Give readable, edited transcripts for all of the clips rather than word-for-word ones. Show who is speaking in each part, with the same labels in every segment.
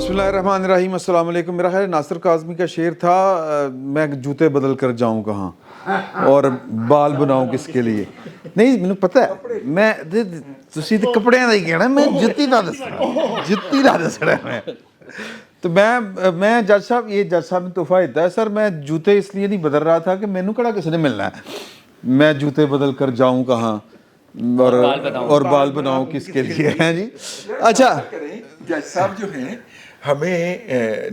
Speaker 1: بسم اللہ الرحمن الرحیم. السلام علیکم. میرا خیال ہے ناصر کاظمی کا شعر تھا میں جوتے بدل کر جاؤں کہاں اور بال بناؤں کس کے لیے. نہیں مجھے پتہ ہے میں تسی تے کپڑیاں دا ہی کہنا میں جُتی نہ دسنا میں تو میں جج صاحب یہ جج صاحب نے تحفہ دیتا ہے سر. میں جوتے اس لیے نہیں بدل رہا تھا کہ مینوں کہڑا کسی نے ملنا ہے. میں جوتے بدل کر جاؤں کہاں اور بال بناؤں کس کے لیے ہیں جی. اچھا
Speaker 2: جج صاحب جو ہیں ہمیں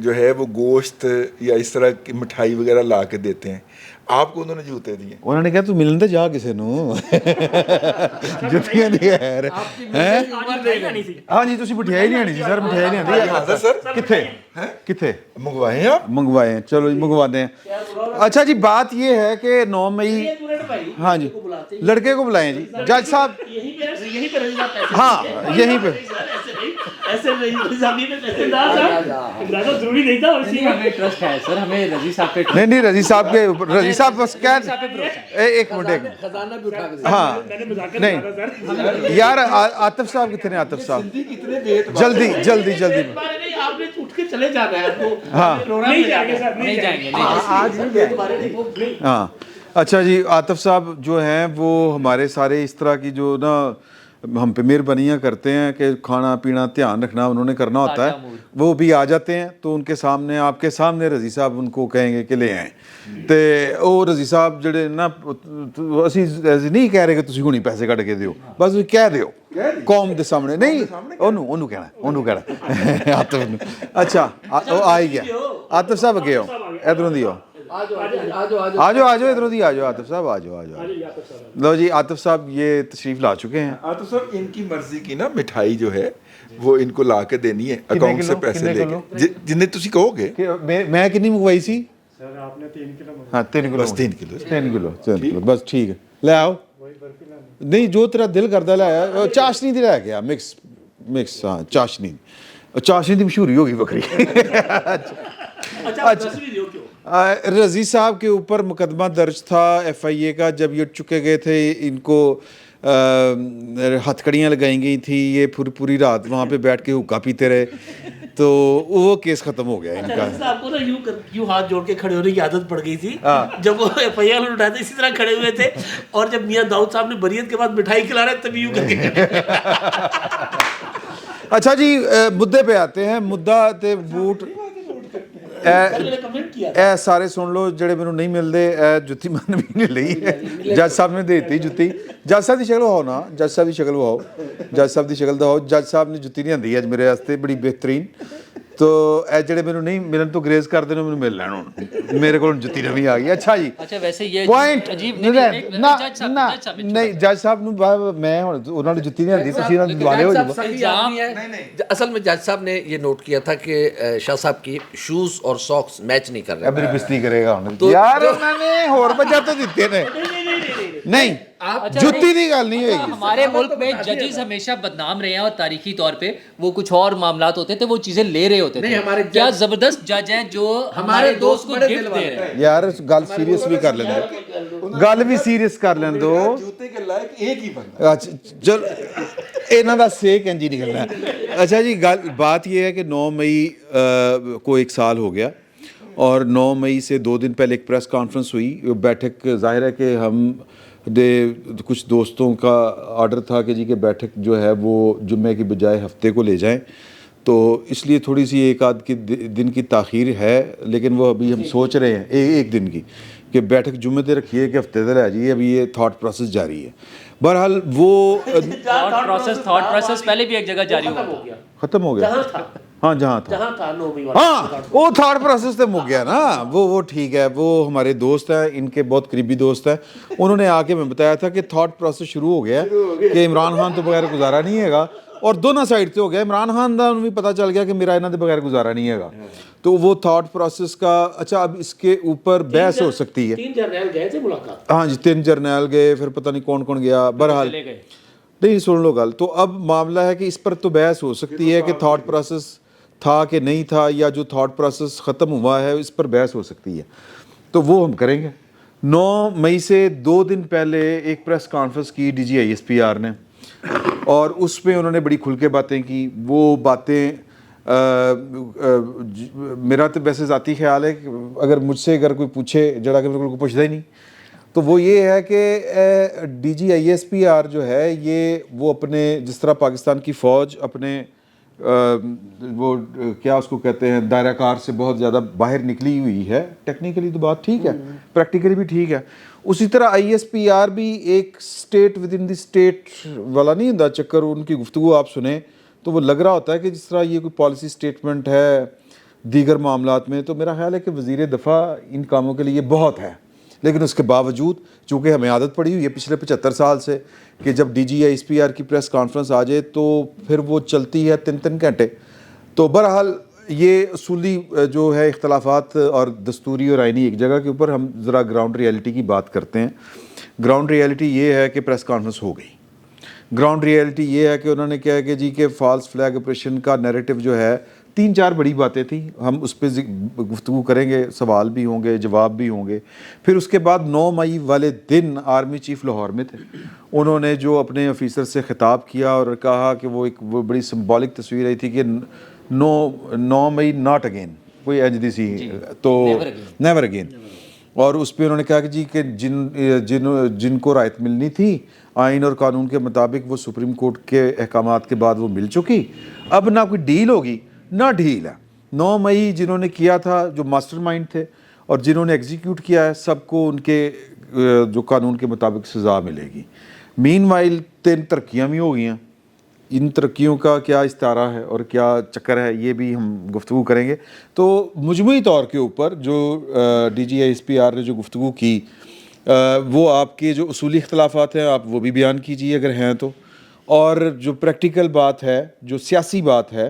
Speaker 2: جو ہے وہ گوشت یا اس طرح کی مٹھائی وغیرہ لا کے دیتے ہیں, آپ کو انہوں نے جوتے دیے.
Speaker 1: انہوں نے کہا تو ملن دے جا کسے نو جتیاں دی ہے. ہاں جی تسی مٹھائی نہیں آنی سی سر, مٹھائی نہیں آنی
Speaker 2: سر
Speaker 1: کتھے
Speaker 2: منگوائے ہیں آپ؟
Speaker 1: منگوائے ہیں, چلو جی منگواتے ہیں. اچھا جی بات یہ ہے کہ 9 مئی ہاں جی لڑکے کو بلائیں جی جج صاحب. ہاں یہیں پہ نہیں رضی صاحب کے رضی صاحب بس ایک منٹ ہاں نہیں یار عاطف صاحب کتنے ہیں؟ عاطف صاحب جلدی ہاں اچھا جی. عاطف صاحب جو ہیں وہ ہمارے سارے اس طرح کی جو نا ہم پہ مہربانیاں کرتے ہیں کہ کھانا پینا دھیان رکھنا انہوں نے کرنا ہوتا ہے, وہ بھی آ جاتے ہیں تو ان کے سامنے آپ کے سامنے رضی صاحب ان کو کہیں گے کہ لے آئیں. تے وہ رضی صاحب جڑے نا اسی نہیں کہہ رہے کہ تسی ہونی پیسے کٹ کے دیو, بس کہہ دیو قوم دے سامنے. نہیں انہوں کہنا عاطف نے. اچھا وہ آ ہی گیا عاطف صاحب اگے ہو ادھروں دی ہو آ جاؤ ادھروں دی آ جاؤ عاطف صاحب آ جاؤ. لو جی عاطف صاحب یہ تشریف لا چکے ہیں.
Speaker 2: عاطف صاحب ان کی مرضی کی نا مٹھائی جو ہے وہ ان کو لا کے دینی ہے اکاؤنٹ سے پیسے لے کے جنہیں تسی کہو گے.
Speaker 1: میں کنی منگوائی سی
Speaker 3: سر آپ نے 3 کلو
Speaker 1: ہاں 3 کلو.
Speaker 2: بس 3 کلو
Speaker 1: بس ٹھیک ہے لے آؤ. نہیں جو تیرا دل کردا لے آیا. چاشنی دی لے گیا مکس ہاں چاشنی دی مشہوری ہوگی بکری. رضی صاحب کے اوپر مقدمہ درج تھا ایف آئی اے کا جب یہ چکے گئے تھے. ان کو ہتھکڑیاں لگائی گئی تھیں, یہ پوری رات وہاں پہ بیٹھ کے حقہ پیتے رہے تو وہ کیس ختم ہو گیا ان کا.
Speaker 4: آپ کو نا یوں ہاتھ جوڑ کے کھڑے ہونے کی عادت پڑ گئی تھی جب وہ ایف آئی آر اٹھائے تھے اسی طرح کھڑے ہوئے تھے, اور جب میاں داؤد صاحب نے بریت کے بعد مٹھائی کھلا رہے تبھی یوں کر کے.
Speaker 1: اچھا جی مدعے پہ آتے ہیں. مدعا تے بوٹ اے سارے سن لو جڑے مینوں نہیں ملدے. اے جُتی من بھی نہیں لئی ہے, جج صاحب نے دیتی جُتی. جج صاحب دی شکل وہاؤ نا, جج صاحب دی شکل وہاؤ, جج صاحب دی شکل دکھاؤ. جج صاحب نے جُتی نہیں آندی اج میرے واسطے بڑی بہترین. تو اے جڑے مینوں نہیں ملن تو گریز کر دینا, مینوں مل لین ہن میرے کول جُتی نویں آ گئی. اچھا جی
Speaker 5: ویسے یہ
Speaker 1: پوائنٹ نہیں جج صاحب نوں میں ہن انہاں نوں جُتی نہیں آندی تسی انہاں دے دوالے ہو جاؤ.
Speaker 4: اصل میں جج صاحب نے یہ نوٹ کیا تھا کہ شاہ صاحب کی شوز اور ساکس میچ نہیں کر رہے.
Speaker 1: میری بستی کرے گا یار انہوں نے ہور وجہ تو دیتے نے. نہیں جُتی دی گل نہیں ہوئی.
Speaker 5: ہمارے ملک میں ججز ہمیشہ بدنام رہے ہیں اور تاریخی طور پہ وہ کچھ اور معاملات ہوتے تھے وہ چیزیں لے رہے ہوتے تھے. کیا زبردست جج ہیں جو ہمارے دوست کو گفٹ دے رہے ہیں.
Speaker 1: یار گل سیریس بھی کر لیں دو, گل بھی سیریس کر لیں دو.
Speaker 2: جوتے کے لائق ایک ہی بندہ.
Speaker 1: چل انہاں دا سیک انجی نکلنا ہے. اچھا جی بات یہ ہے کہ 9 مئی کو 1 سال ہو گیا اور 9 مئی سے 2 دن پہلے ایک پریس کانفرنس ہوئی. بیٹھک ظاہر ہے کہ ہم کچھ دوستوں کا آرڈر تھا کہ جی کہ بیٹھک جو ہے وہ جمعے کی بجائے ہفتے کو لے جائیں, تو اس لیے تھوڑی سی ایک آدھ دن کی تاخیر ہے, لیکن وہ ابھی ہم سوچ رہے ہیں ایک دن کی کہ بیٹھک جمعے تے رکھیے کہ ہفتے تے رہ جائیے. ابھی یہ تھاٹ پروسیس جاری ہے. بہرحال وہ
Speaker 5: تھاٹ پروسیس پہلے بھی ایک جگہ جاری ہوا تھا,
Speaker 1: ختم ہو گیا. ہاں جہاں تھا ہاں وہ تھاٹ پروسیس تے مک گیا نا. وہ ٹھیک ہے, وہ ہمارے دوست ہیں, ان کے بہت قریبی دوست ہیں. انہوں نے آ کے میں بتایا تھا کہ تھاٹ پروسیس شروع ہو گیا کہ عمران خان تو بغیر گزارا نہیں ہے گا, اور دونوں سائڈ سے ہو گیا. عمران خان دا انہوں بھی پتہ چل گیا کہ میرا انہوں دے بغیر گزارا نہیں ہے گا. تو وہ تھاٹ پروسیس کا اچھا اب اس کے اوپر بحث ہو سکتی ہے.
Speaker 4: 3 جرنیل گئے تھے ملاقات.
Speaker 1: ہاں جی 3 جرنیل گئے, پھر پتہ نہیں کون گیا. بہرحال نہیں سن لو گل. تو اب معاملہ ہے کہ اس پر تو بحث ہو سکتی ہے کہ تھاٹ پروسیس تھا کہ نہیں تھا, یا جو تھاٹ پروسیس ختم ہوا ہے اس پر بحث ہو سکتی ہے. تو وہ ہم کریں گے. 9 مئی سے 2 دن پہلے ایک پریس کانفرنس کی D G I S P R نے, اور اس میں انہوں نے بڑی کھل کے باتیں کی. وہ باتیں میرا تو ویسے ذاتی خیال ہے کہ اگر مجھ سے اگر کوئی پوچھے جڑا کہ میرے کو پوچھتا ہی نہیں تو وہ یہ ہے کہ D G I S P R جو ہے یہ وہ اپنے جس طرح پاکستان کی فوج اپنے وہ کیا اس کو کہتے ہیں دائرہ کار سے بہت زیادہ باہر نکلی ہوئی ہے، ٹیکنیکلی تو بات ٹھیک ہے، پریکٹیکلی بھی ٹھیک ہے، اسی طرح آئی ایس پی آر بھی ایک state with in the state والا نہیں ہوتا چکر. ان کی گفتگو آپ سنیں تو وہ لگ رہا ہوتا ہے کہ جس طرح یہ کوئی پالیسی اسٹیٹمنٹ ہے دیگر معاملات میں. تو میرا خیال ہے کہ وزیر دفاع ان کاموں کے لیے بہت ہے، لیکن اس کے باوجود چونکہ ہمیں عادت پڑی ہوئی ہے پچھلے 75 سال سے کہ جب D G S P R کی پریس کانفرنس آ جائے تو پھر وہ چلتی ہے 3 گھنٹے. تو بہرحال یہ اصولی جو ہے اختلافات اور دستوری اور آئینی ایک جگہ کے اوپر، ہم ذرا گراؤنڈ ریئلٹی کی بات کرتے ہیں. گراؤنڈ ریئلٹی یہ ہے کہ پریس کانفرنس ہو گئی. گراؤنڈ ریئلٹی یہ ہے کہ انہوں نے کہا کہ جی کہ فالس فلیگ آپریشن کا نیریٹو جو ہے 3-4 بڑی باتیں تھیں، ہم اس پہ گفتگو کریں گے، سوال بھی ہوں گے، جواب بھی ہوں گے. پھر اس کے بعد 9 مئی والے دن آرمی چیف لاہور میں تھے، انہوں نے جو اپنے آفیسر سے خطاب کیا اور کہا کہ وہ بڑی سمبولک تصویر آئی تھی کہ 9 مئی ناٹ اگین، کوئی ایجدی سی تو نیور اگین. اور اس پہ انہوں نے کہا کہ جی کہ جن کو رعایت ملنی تھی آئین اور قانون کے مطابق وہ سپریم کورٹ کے احکامات کے بعد وہ مل چکی، اب نہ کوئی ڈیل ہوگی نہ ڈھیل ہے. 9 مئی جنہوں نے کیا تھا جو ماسٹر مائنڈ تھے اور جنہوں نے ایگزیکیوٹ کیا ہے سب کو ان کے جو قانون کے مطابق سزا ملے گی. مین وائل 3 ترقیاں بھی ہو گئی ہیں، ان ترقیوں کا کیا استعارہ ہے اور کیا چکر ہے یہ بھی ہم گفتگو کریں گے. تو مجموعی طور کے اوپر جو D G S P R نے جو گفتگو کی وہ آپ کے جو اصولی اختلافات ہیں آپ وہ بھی بیان کیجیے اگر ہیں تو، اور جو پریکٹیکل بات ہے، جو سیاسی بات ہے،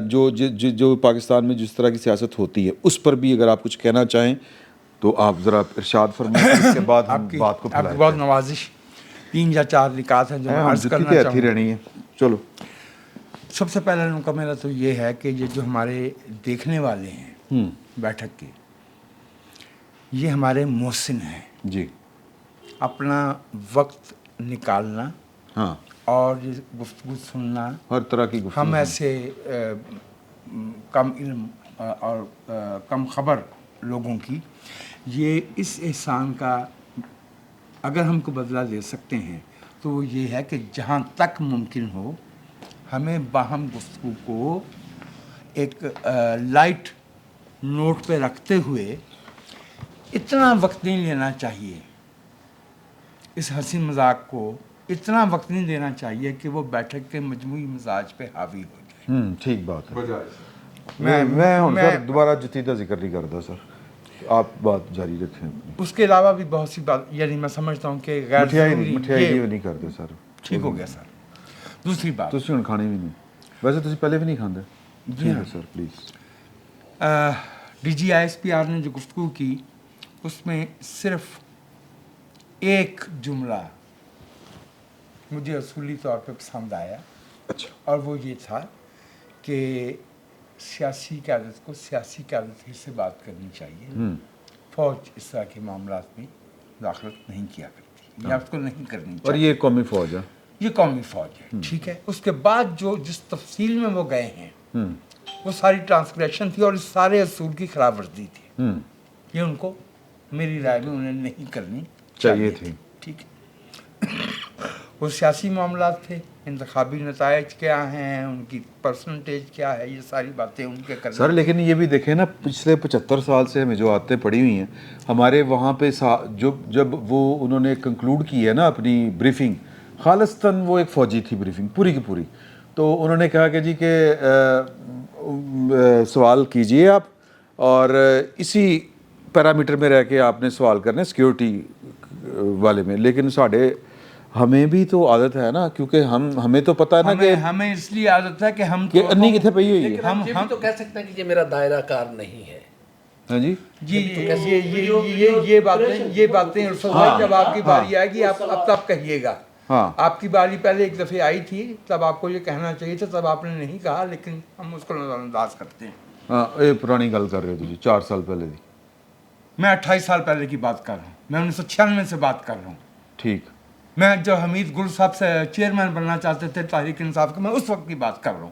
Speaker 1: جو پاکستان میں جس طرح کی سیاست ہوتی ہے اس پر بھی اگر آپ کچھ کہنا چاہیں تو آپ ذرا ارشاد فرمائیں. اس کے بعد ہم بات کو پھیلائیں.
Speaker 3: بہت نوازش. 3 یا 4 نکات ہیں جو میں عرض کرنا چاہوں گا.
Speaker 1: رہنی ہے. چلو
Speaker 3: سب سے پہلا نکتہ میرا تو یہ ہے کہ یہ جو ہمارے دیکھنے والے ہیں بیٹھک کے، یہ ہمارے محسن ہیں
Speaker 1: جی.
Speaker 3: اپنا وقت نکالنا
Speaker 1: ہاں
Speaker 3: اور یہ گفتگو سننا،
Speaker 1: ہر طرح کی گفتگو.
Speaker 3: ہم ایسے کم علم اور کم خبر لوگوں کی یہ اس احسان کا اگر ہم کو بدلہ لے سکتے ہیں تو وہ یہ ہے کہ جہاں تک ممکن ہو ہمیں باہم گفتگو کو ایک لائٹ نوٹ پہ رکھتے ہوئے اتنا وقت نہیں لینا چاہیے، اس ہنسی مذاق کو اتنا وقت نہیں دینا چاہیے کہ وہ بیٹھک کے مجموعی مزاج پہ حاوی ہو جائے.
Speaker 1: ٹھیک بات ہے. میں دوبارہ جتیدہ ذکر نہیں کرتا سر، آپ بات جاری رکھیں.
Speaker 3: اس کے علاوہ بھی بہت سی بات، یعنی میں سمجھتا ہوں کہ غیر
Speaker 1: مٹھائی نہیں کرتے سر.
Speaker 3: ٹھیک ہو گیا سر. دوسری بات
Speaker 1: تسی ہن کھانے بھی نہیں، ویسے تسی پہلے بھی نہیں کھاندے.
Speaker 3: جی ہاں
Speaker 1: sir please.
Speaker 3: D G I S P R نے جو گفتگو کی اس میں صرف ایک جملہ مجھے اصولی طور پہ پسند آیا.
Speaker 1: اچھا.
Speaker 3: اور وہ یہ تھا کہ سیاسی قیادت کو سیاسی قیادت ہی سے بات کرنی چاہیے، فوج اس طرح کے معاملات میں داخلت نہیں کیا کرتی یا اس کو نہیں کرنی چاہیے.
Speaker 1: اور یہ قومی فوج ہے، یہ
Speaker 3: قومی فوج ہے. ٹھیک ہے. اس کے بعد جو جس تفصیل میں وہ گئے ہیں وہ ساری ٹرانسگریشن تھی اور اس سارے اصول کی خلاف ورزی تھی. یہ ان کو میری رائے میں انہیں نہیں کرنی چاہیے تھی. ٹھیک ہے. وہ سیاسی معاملات تھے، انتخابی نتائج کیا ہیں، ان کی پرسنٹیج کیا ہے، یہ ساری باتیں ان کے کرنے.
Speaker 1: سر لیکن یہ بھی دیکھیں نا پچھلے 75 سال سے ہمیں جو عادتیں پڑی ہوئی ہیں ہمارے وہاں پہ جب وہ انہوں نے کنکلوڈ کی ہے نا اپنی بریفنگ، خالصتاً وہ ایک فوجی تھی بریفنگ پوری کی پوری. تو انہوں نے کہا کہ جی کہ سوال کیجئے آپ اور اسی پیرامیٹر میں رہ کے آپ نے سوال کرنے سیکیورٹی والے میں. لیکن ہمیں بھی تو عادت ہے نا، کیونکہ ہمیں تو پتہ ہے نا کہ
Speaker 3: ہمیں اس لیے عادت ہے کہ ہم
Speaker 1: انی کتنے پئی ہوئی ہے.
Speaker 4: ہم تو کہہ سکتے ہیں کہ یہ میرا دائرہ کار نہیں ہے.
Speaker 1: ہاں جی
Speaker 3: یہ باتیں جب آپ کی باری آئے گی آپ اب تب کہیے گا. آپ کی باری پہلے ایک دفعہ آئی تھی تب آپ کو یہ کہنا چاہیے تھا، تب آپ نے نہیں کہا، لیکن ہم اس کو نظر انداز کرتے ہیں.
Speaker 1: ہاں یہ پرانی گل کر رہے ہو جی 4 سال پہلے دی.
Speaker 3: میں 28 سال پہلے کی بات کر رہا ہوں، میں 1996 سے بات کر رہا ہوں.
Speaker 1: ٹھیک.
Speaker 3: میں جو حمید گل صاحب سے چیئرمین بننا چاہتے تھے تحریک انصاف کے، میں اس وقت کی بات کر رہا ہوں.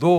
Speaker 3: 2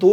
Speaker 2: 2,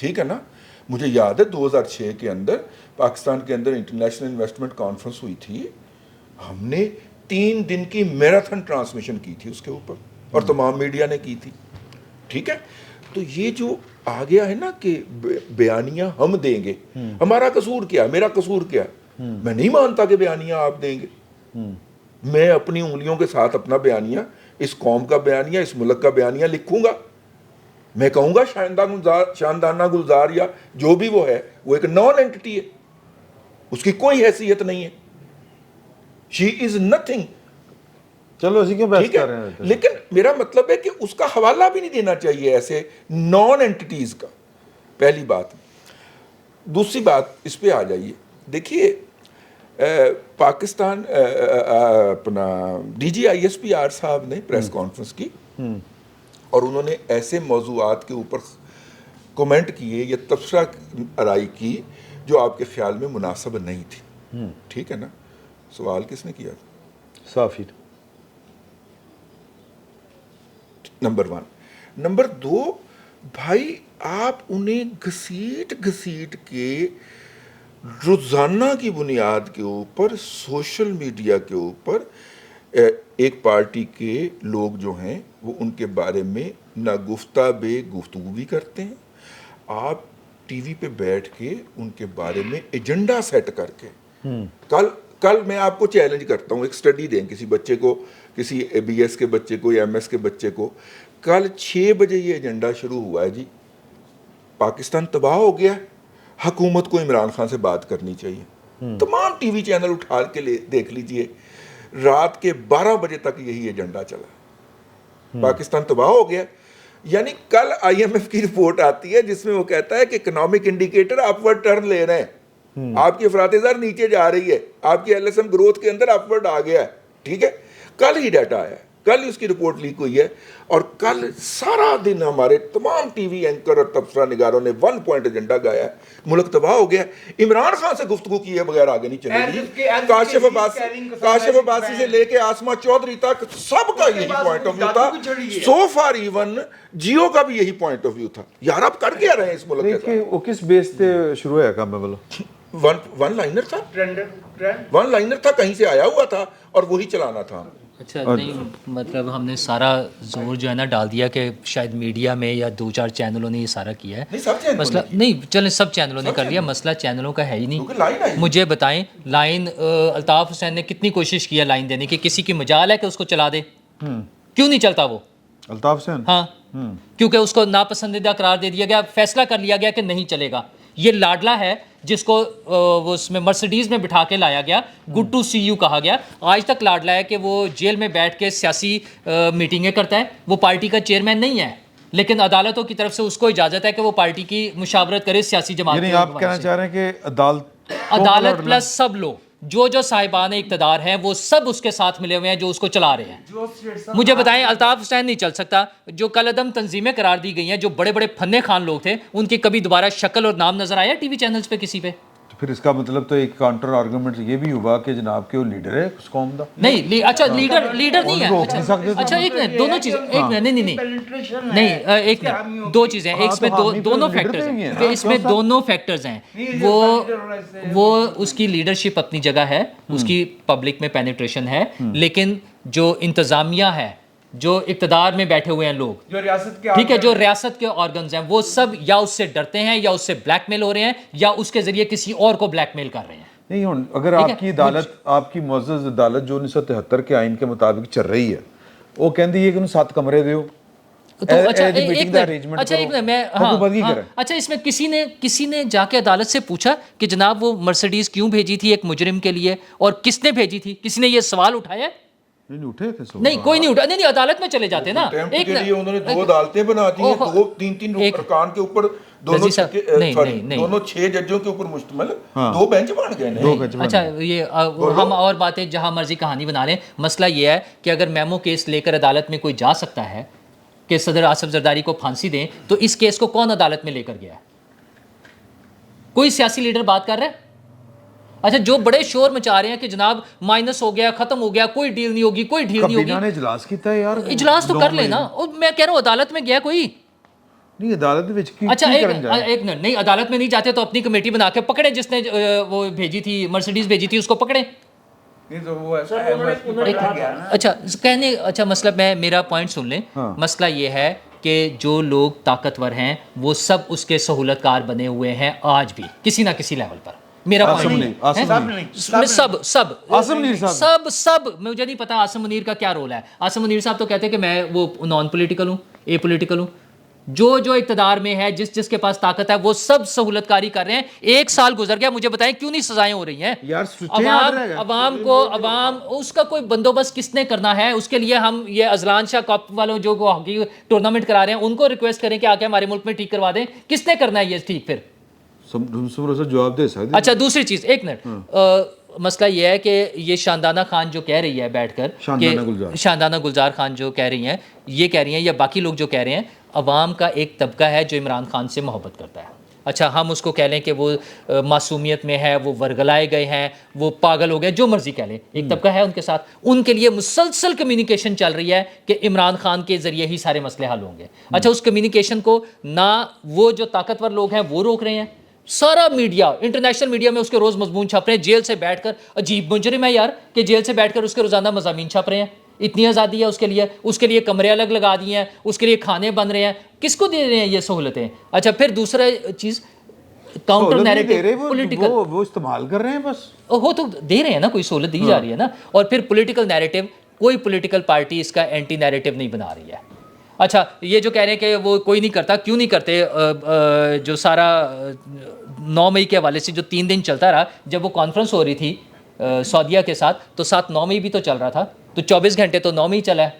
Speaker 2: ٹھیک ہے نا. مجھے یاد ہے 2006 کے اندر پاکستان کے اندر انٹرنیشنل انویسٹمنٹ کانفرنس ہوئی تھی, ہم نے 3 دن کی میراتھن ٹرانسمیشن کی تھی اس کے اوپر, اور تمام میڈیا نے کی تھی. ٹھیک ہے, تو یہ جو آ گیا ہے نا کہ بیانیاں ہم دیں گے, ہمارا قصور کیا, میرا قصور کیا؟ میں نہیں مانتا کہ بیانیاں آپ دیں گے. میں اپنی انگلیوں کے ساتھ اپنا بیانیہ, اس قوم کا بیانیہ, اس ملک کا بیانیہ لکھوں گا. میں کہوں گا شاندانہ گلزار یا جو بھی وہ ہے, وہ ایک نان اینٹی ہے, اس کی کوئی حیثیت نہیں ہے. شی از نتھنگ.
Speaker 1: چلو اسی کیوں بحث کر رہے ہیں,
Speaker 2: لیکن میرا مطلب ہے کہ اس کا حوالہ بھی نہیں دینا چاہیے ایسے نان اینٹیز کا. پہلی بات. دوسری بات اس پہ آ جائیے. دیکھیے پاکستان اپنا D G I S P R صاحب نے پریس کانفرنس کی, اور انہوں نے ایسے موضوعات کے اوپر کومنٹ کیے یا تبصرہ آرائی کی جو آپ کے خیال میں مناسب نہیں تھی. ٹھیک ہے نا. سوال کس نے کیا تھا؟
Speaker 1: صافی.
Speaker 2: نمبر 1. نمبر 2, بھائی آپ انہیں گھسیٹ کے روزانہ کی بنیاد کے اوپر سوشل میڈیا کے اوپر ایک پارٹی کے لوگ جو ہیں وہ ان کے بارے میں نہ گفتہ بے گفتگو بھی کرتے ہیں. آپ ٹی وی پہ بیٹھ کے ان کے بارے میں ایجنڈا سیٹ کر کے, کل میں آپ کو چیلنج کرتا ہوں, ایک سٹڈی دیں کسی بچے کو, کسی اے بی ایس کے بچے کو یا ایم ایس کے بچے کو. کل 6 بجے یہ ایجنڈا شروع ہوا ہے جی, پاکستان تباہ ہو گیا, حکومت کو عمران خان سے بات کرنی چاہیے. تمام ٹی وی چینل اٹھا کے دیکھ لیجئے, رات کے 12 بجے تک یہی ایجنڈا چلا. پاکستان تباہ ہو گیا. یعنی کل آئی ایم ایف کی رپورٹ آتی ہے جس میں وہ کہتا ہے کہ اکنامک انڈیکیٹر اپورڈ ٹرن لے رہے ہیں, آپ کی افراط زر نیچے جا رہی ہے, آپ کی ایل ایس ایم گروتھ کے اندر اپورڈ آ گیا ہے. ٹھیک ہے, کل ہی ڈیٹا آیا ہے, کل اس کی رپورٹ لیک ہوئی ہے, اور کل سارا دن ہمارے تمام ٹی وی اینکر اور تبصرہ نگاروں نے 1 پوائنٹ ایجنڈا گایا ہے. ملک تباہ ہو گیا. عمران خان سے گفتگو کیے بغیر آگے نہیں چلے گی. کاشف عباسی سے لے کے آسما چودھری تک سب کا یہی پوائنٹ آف ویو تھا. سو فار ایون جیو کا بھی یہی پوائنٹ آف ویو تھا. یار آپ کر کیا رہے ہیں اس ملک کے ساتھ؟
Speaker 1: وہ کس بیس پہ شروع ہے کام میں بولو؟
Speaker 2: ون لائنر تھا, ون لائنر تھا, کہیں سے آیا ہوا تھا اور وہی چلانا تھا.
Speaker 5: اچھا نہیں, مطلب ہم نے سارا زور جو ہے نا ڈال دیا کہ شاید میڈیا میں یا 2-4 چینلوں نے یہ سارا کیا ہے. مسئلہ نہیں, چلیں سب چینلوں نے کر لیا, مسئلہ چینلوں کا ہے ہی نہیں. مجھے بتائیں لائن الطاف حسین نے کتنی کوشش کیا لائن دینے کی, کسی کی مجال ہے کہ اس کو چلا دے؟ کیوں نہیں چلتا وہ
Speaker 1: الطاف حسین؟
Speaker 5: ہاں, کیونکہ اس کو ناپسندیدہ قرار دے دیا گیا, فیصلہ کر لیا گیا کہ نہیں چلے گا. یہ لاڈلا ہے جس کو وہ اس میں مرسیڈیز میں بٹھا کے لایا گیا, گڈ ٹو سی یو کہا گیا. آج تک لاڈلا ہے کہ وہ جیل میں بیٹھ کے سیاسی میٹنگیں کرتا ہے. وہ پارٹی کا چیئرمین نہیں ہے, لیکن عدالتوں کی طرف سے اس کو اجازت ہے کہ وہ پارٹی کی مشاورت کرے سیاسی جماعت.
Speaker 1: یعنی آپ کہنا چاہ رہے ہیں کہ
Speaker 5: عدالت پلس سب لوگ جو صاحبان اقتدار ہیں وہ سب اس کے ساتھ ملے ہوئے ہیں جو اس کو چلا رہے ہیں. مجھے بتائیں الطاف حسین نہیں چل سکتا. جو کل عدم تنظیمیں قرار دی گئی ہیں, جو بڑے بڑے فنے خان لوگ تھے, ان کی کبھی دوبارہ شکل اور نام نظر آیا ٹی وی چینلز پہ کسی پہ؟
Speaker 1: پھر اس کا مطلب تو ایک کاؤنٹر آرگومنٹ یہ بھی ہوگا کہ جناب کے وہ لیڈر ہے اس قوم کا.
Speaker 5: نہیں, اچھا لیڈر نہیں ہے. اچھا ایک منٹ, دونوں چیزیں, ایک منٹ, نہیں, ایک منٹ, 2 چیزیں. ایک اس میں دونوں فیکٹرز ہیں, اس میں دونوں فیکٹرز ہیں. وہ اس کی لیڈرشپ اپنی جگہ ہے, اس کی پبلک میں پینیٹریشن ہے, لیکن جو انتظامیہ ہے, جو اقتدار میں بیٹھے ہوئے ہیں لوگ, ٹھیک ہے, جو ریاست کے آرگنز ہیں, وہ سب یا اس سے ڈرتے ہیں, یا اس سے بلیک میل ہو رہے ہیں, یا اس کے ذریعے کسی اور کو بلیک میل کر رہے ہیں.
Speaker 1: نہیں, اگر آپ کی عدالت, آپ کی معزز عدالت جو 1973 کے آئین کے مطابق چل رہی ہے, وہ کہندی ہے کہ 7 کمرے دیو,
Speaker 5: اچھا اس میں کسی نے جا کے عدالت سے پوچھا کہ جناب وہ مرسیڈیز کیوں بھیجی تھی ایک مجرم کے لیے, اور کس نے بھیجی تھی؟ کسی نے یہ سوال اٹھایا؟ نہیں, کوئی نہیں اٹھا. نہیں, عدالت میں چلے جاتے نا. ایک
Speaker 2: انہوں نے 2 عدالتیں بنا دی ہیں, 2-3 ارکان کے اوپر, دونوں 6 ججوں کے اوپر مشتمل 2 بینچ بن گئے ہیں.
Speaker 5: اچھا, یہ ہم اور باتیں جہاں مرضی کہانی بنا لیں. مسئلہ یہ ہے کہ اگر میمو کیس لے کر عدالت میں کوئی جا سکتا ہے کہ صدر آصف زرداری کو پھانسی دیں, تو اس کیس کو کون عدالت میں لے کر گیا ہے؟ کوئی سیاسی لیڈر بات کر رہا ہے؟ اچھا, جو بڑے شور مچا رہے ہیں کہ جناب مائنس ہو گیا, ختم ہو گیا, کوئی ڈیل نہیں ہوگی, کوئی ڈیل نہیں ہوگی.
Speaker 1: اجلاس کیتا ہے یار,
Speaker 5: اجلاس تو کر لینا. میں کہہ رہا ہوں عدالت میں گیا کوئی,
Speaker 1: نہیں عدالت وچ کی
Speaker 5: اچھا
Speaker 1: کرن جائے
Speaker 5: ایک منٹ نہیں عدالت میں نہیں جاتے تو اپنی کمیٹی بنا کے پکڑے جس نے وہ بھیجی تھی مرسیڈیز بھیجی تھی اس کو پکڑے.
Speaker 3: نہیں تو وہ
Speaker 5: اچھا مسئلہ میں میرا پوائنٹ سن لیں. مسئلہ یہ ہے کہ جو لوگ طاقتور ہیں وہ سب اس کے سہولت کار بنے ہوئے ہیں آج بھی کسی نہ کسی لیول پر. میرا سب مجھے نہیں پتا عاصم منیر کا کیا رول ہے. عاصم منیر صاحب تو کہتے ہیں کہ میں وہ نان پولیٹیکل ہوں, اے پولیٹیکل ہوں. جو اقتدار میں ہے جس کے پاس طاقت ہے وہ سب سہولت کاری کر رہے ہیں. 1 سال گزر گیا, مجھے بتائیں کیوں نہیں سزائیں ہو رہی ہیں عوام اس کا کوئی بندوبست کس نے کرنا ہے؟ اس کے لیے ہم یہ ازلان شاہ کپ والوں جو ہاکی ٹورنامنٹ کرا رہے ہیں ان کو ریکویسٹ کریں کہ آ کے ہمارے ملک میں ٹھیک کروا دیں. کس نے کرنا ہے یہ ٹھیک؟ پھر
Speaker 1: جواب دے سکتے.
Speaker 5: اچھا دوسری چیز, ایک منٹ, مسئلہ یہ ہے کہ یہ شاندانہ خان جو کہہ رہی ہے بیٹھ کر, شاندانہ گلزار خان جو کہہ رہی ہیں, یہ کہہ رہی ہیں یا باقی لوگ جو کہہ رہے ہیں عوام کا ایک طبقہ ہے جو عمران خان سے محبت کرتا ہے. اچھا ہم اس کو کہہ لیں کہ وہ معصومیت میں ہے, وہ ورگلائے گئے ہیں, وہ پاگل ہو گئے, جو مرضی کہہ لیں, ایک طبقہ ہے ان کے ساتھ. ان کے لیے مسلسل کمیونیکیشن چل رہی ہے کہ عمران خان کے ذریعے ہی سارے مسئلے حل ہوں گے. اچھا اس کمیونیکیشن کو نہ وہ جو طاقتور لوگ ہیں وہ روک رہے ہیں, سارا میڈیا انٹرنیشنل میڈیا میں اس کے روز مضمون چھپ رہے ہیں. جیل سے بیٹھ کر, عجیب مجرم ہے یار کہ جیل سے بیٹھ کر اس کے روزانہ مضامین چھپ رہے ہیں. اتنی آزادی ہے اس کے لیے کمرے الگ لگا دیے ہیں, اس کے لیے کھانے بن رہے ہیں. کس کو دے رہے ہیں یہ سہولتیں؟ اچھا پھر دوسرا چیز کاؤنٹر نیریٹو پولیٹیکل
Speaker 1: وہ استعمال کر رہے ہیں, بس
Speaker 5: وہ تو دے رہے ہیں نا, کوئی سہولت دی جا رہی ہے نا. اور پھر پولیٹیکل نیریٹو, کوئی پولیٹیکل پارٹی اس کا اینٹی نیریٹو نہیں بنا رہی ہے. اچھا یہ جو کہہ رہے ہیں کہ وہ کوئی نہیں کرتا, کیوں نہیں کرتے؟ جو سارا 9 مئی کے حوالے سے جو 3 دن چلتا رہا, جب وہ کانفرنس ہو رہی تھی سعودیہ کے ساتھ تو 7 9 مئی بھی تو چل رہا تھا, تو 24 گھنٹے تو 9 مئی چلا ہے.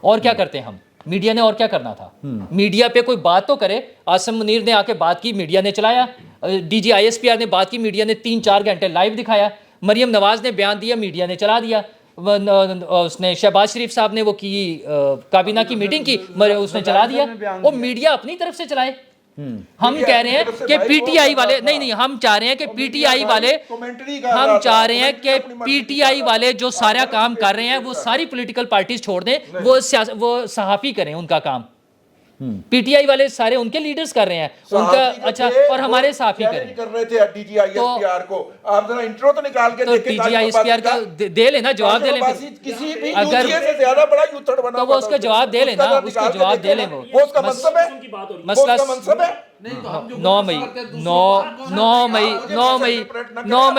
Speaker 5: اور کیا کرتے ہیں ہم؟ میڈیا نے اور کیا کرنا تھا؟ میڈیا پہ کوئی بات تو کرے. عاصم منیر نے آ کے بات کی, میڈیا نے چلایا. ڈی جی ISPR نے بات کی, میڈیا نے 3 4 گھنٹے لائیو دکھایا. مریم نواز نے بیان دیا, میڈیا نے چلا دیا. اس نے شہباز شریف صاحب نے وہ کی کابینہ کی میٹنگ کی, اس نے چلا دیا. وہ میڈیا اپنی طرف سے چلائے. ہم کہہ رہے ہیں کہ پی ٹی آئی والے نہیں ہم چاہ رہے ہیں کہ پی ٹی آئی والے جو سارا کام کر رہے ہیں وہ ساری پولیٹیکل پارٹیز چھوڑ دیں, وہ صحافی کریں ان کا کام. پی ٹی آئی والے سارے ان کے لیڈرز کر رہے ہیں ان کا. اچھا اور ہمارے صحافی
Speaker 2: کر رہے تھے ڈی جی ISPR کو. آپ ذرا انٹرو تو نکال کے دیکھیں,
Speaker 5: ڈی جی ISPR کا دے لینا, جواب دے لیں.
Speaker 2: کسی بھی یوتھیے سے زیادہ بڑا یوتھڑ بنا
Speaker 5: تو وہ اس کا جواب دے لینا, اس کا جواب دے لیں.
Speaker 2: وہ اس کا منصب ہے,
Speaker 5: مسئلہ 9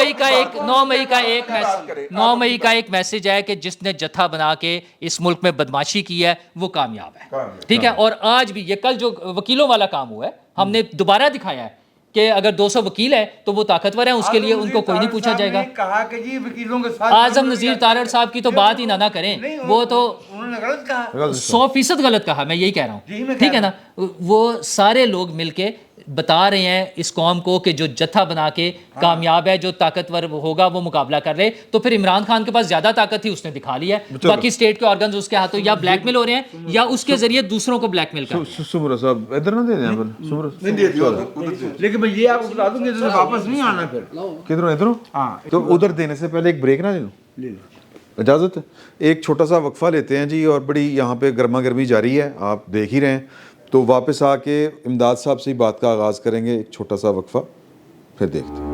Speaker 5: مئی کا ایک میسج ہے کہ جس نے جتھا بنا کے اس ملک میں بدماشی کی ہے وہ کامیاب ہے. ٹھیک ہے, اور آج بھی یہ کل جو وکیلوں والا کام ہوا ہے ہم نے دوبارہ دکھایا ہے کہ اگر 200 وکیل ہیں تو وہ طاقتور ہیں, اس کے لیے ان کو کوئی نہیں پوچھا جائے گا.
Speaker 3: کہا کہ جی وکیلوں کے ساتھ
Speaker 5: اعظم نذیر تارڑ صاحب کی تو بات ہی نہ کریں, وہ تو
Speaker 3: انہوں نے غلط کہا,
Speaker 5: 100% غلط کہا, میں یہی کہہ رہا ہوں. ٹھیک ہے نا, وہ سارے لوگ مل کے بتا رہے ہیں اس قوم کو کہ جو جتھا بنا کے کامیاب ہے, جو طاقتور ہوگا وہ مقابلہ کر لے. تو پھر عمران خان کے پاس زیادہ طاقت تھی, اس نے دکھا لیا ہے. باقی اسٹیٹ کے آرگنز اس کے ہاتھوں یا بلیک میل ہو رہے ہیں یا اس کے ذریعے دوسروں کو بلیک میل کر رہے ہیں.
Speaker 1: سمرا صاحب ادھر نہ دے دیں,
Speaker 3: لیکن میں یہ آپ کو بتا دوں کہ واپس نہیں آنا. پھر
Speaker 1: کدھروں ادھروں, تو ادھر دینے سے پہلے ایک بریک نہ لے لوں, اجازت؟ ایک چھوٹا سا وقفہ لیتے ہیں جی, اور بڑی یہاں پہ گرما گرمی جاری ہے, آپ دیکھ ہی رہے ہیں. تو واپس آ کے امداد صاحب سے ہی بات کا آغاز کریں گے. ایک چھوٹا سا وقفہ, پھر دیکھتے ہیں.